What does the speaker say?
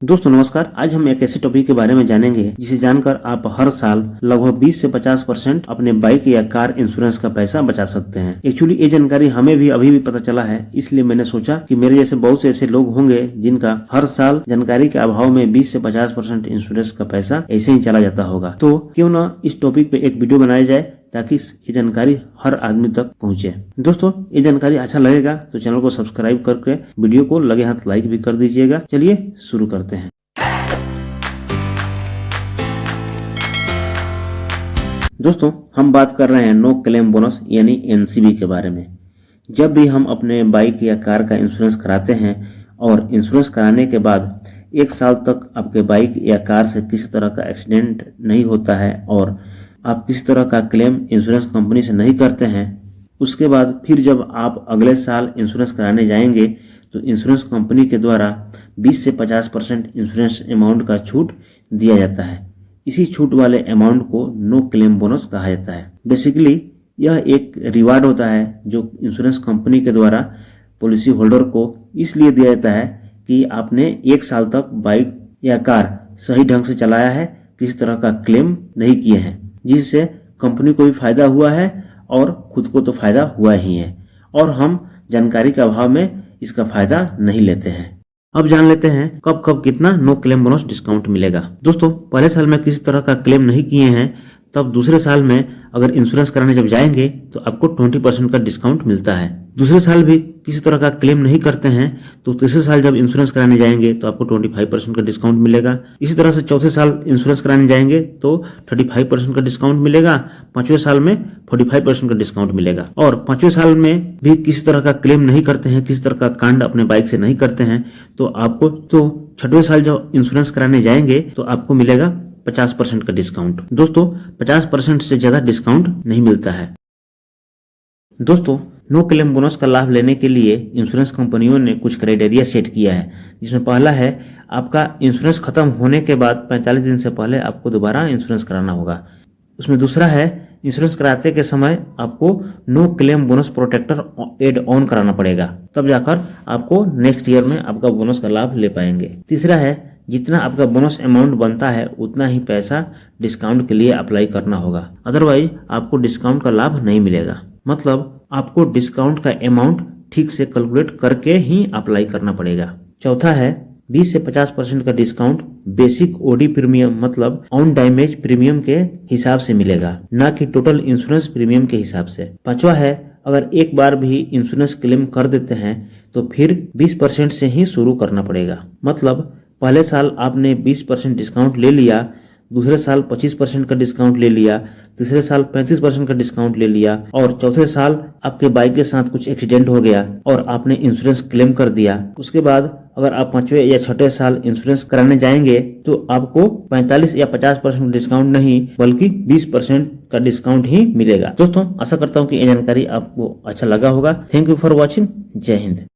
दोस्तों नमस्कार। आज हम एक ऐसे टॉपिक के बारे में जानेंगे जिसे जानकर आप हर साल लगभग 20 से 50% अपने बाइक या कार इंश्योरेंस का पैसा बचा सकते हैं। एक्चुअली ये जानकारी हमें भी अभी भी पता चला है, इसलिए मैंने सोचा कि मेरे जैसे बहुत से ऐसे लोग होंगे जिनका हर साल जानकारी के अभाव में 20 से 50% इंश्योरेंस का पैसा ऐसे ही चला जाता होगा। तो क्यों न इस टॉपिक पे एक वीडियो बनाया जाए ताकि ये जानकारी हर आदमी तक पहुंचे। दोस्तों ये जानकारी अच्छा लगेगा तो चैनल को सब्सक्राइब करके वीडियो को लगे हाथ लाइक भी कर दीजिएगा। चलिए शुरू करते हैं। दोस्तों हम बात कर रहे हैं नो क्लेम बोनस यानी एनसीबी के बारे में। जब भी हम अपने बाइक या कार का इंश्योरेंस कराते हैं और इंश्योरेंस कराने के बाद 1 साल तक आपके बाइक या कार से किसी तरह का एक्सीडेंट नहीं होता है और आप किसी तरह का क्लेम इंश्योरेंस कंपनी से नहीं करते हैं, उसके बाद फिर जब आप अगले साल इंश्योरेंस कराने जाएंगे तो इंश्योरेंस कंपनी के द्वारा 20 से 50% इंश्योरेंस अमाउंट का छूट दिया जाता है। इसी छूट वाले अमाउंट को नो क्लेम बोनस कहा जाता है। बेसिकली यह एक रिवार्ड होता है जो इंश्योरेंस कंपनी के द्वारा पॉलिसी होल्डर को इसलिए दिया जाता है कि आपने 1 साल तक बाइक या कार सही ढंग से चलाया है, किसी तरह का क्लेम नहीं किए हैं, जिससे कंपनी को भी फायदा हुआ है और खुद को तो फायदा हुआ ही है और हम जानकारी के अभाव में इसका फायदा नहीं लेते हैं। अब जान लेते हैं कब कब कितना नो क्लेम बोनस डिस्काउंट मिलेगा। दोस्तों पहले साल में किसी तरह का क्लेम नहीं किए हैं तब दूसरे साल में अगर इंश्योरेंस कराने जब जाएंगे तो आपको 20% का डिस्काउंट मिलता है। दूसरे साल भी किसी तरह का क्लेम नहीं करते हैं तो तीसरे साल जब इंश्योरेंस कराने जाएंगे तो आपको 25% का डिस्काउंट मिलेगा। इसी तरह से चौथे साल इंश्योरेंस कराने जाएंगे तो 35% का डिस्काउंट मिलेगा। 5वें साल में 45% का डिस्काउंट मिलेगा और 5वें साल में भी किसी तरह का क्लेम नहीं करते हैं, किसी तरह का कांड अपने बाइक से नहीं करते हैं तो आपको 6वें साल जब इंश्योरेंस कराने जाएंगे तो आपको मिलेगा 50% का डिस्काउंट। दोस्तों 50% से ज्यादा डिस्काउंट नहीं मिलता है। दोस्तों नो क्लेम बोनस का लाभ लेने के लिए इंश्योरेंस कंपनियों ने कुछ क्राइटेरिया सेट किया है, जिसमें पहला है आपका इंश्योरेंस खत्म होने के बाद 45 दिन से पहले आपको दोबारा इंश्योरेंस कराना होगा। उसमें दूसरा है इंश्योरेंस कराते के समय आपको no claim bonus protector add on कराना पड़ेगा, तब जाकर आपको नेक्स्ट ईयर में आपका बोनस का लाभ ले पाएंगे। तीसरा है जितना आपका बोनस अमाउंट बनता है उतना ही पैसा डिस्काउंट के लिए अप्लाई करना होगा, अदरवाइज आपको डिस्काउंट का लाभ नहीं मिलेगा। मतलब आपको डिस्काउंट का अमाउंट ठीक से कैलकुलेट करके ही अप्लाई करना पड़ेगा। चौथा है 20 से 50% का डिस्काउंट बेसिक ओडी प्रीमियम मतलब ऑन डैमेज प्रीमियम के हिसाब से मिलेगा, न कि टोटल इंश्योरेंस प्रीमियम के हिसाब से। पांचवा है अगर एक बार भी इंश्योरेंस क्लेम कर देते हैं तो फिर 20% से ही शुरू करना पड़ेगा। मतलब पहले साल आपने 20% डिस्काउंट ले लिया, दूसरे साल 25% का डिस्काउंट ले लिया, तीसरे साल 35% का डिस्काउंट ले लिया और चौथे साल आपके बाइक के साथ कुछ एक्सीडेंट हो गया और आपने इंश्योरेंस क्लेम कर दिया। उसके बाद अगर आप 5वें या 6ठे साल इंश्योरेंस कराने जाएंगे तो आपको 45 या 50% डिस्काउंट नहीं बल्कि 20% का डिस्काउंट ही मिलेगा। दोस्तों आशा करता हूँ कि ये जानकारी आपको अच्छा लगा होगा। Thank you for watching. जय हिंद।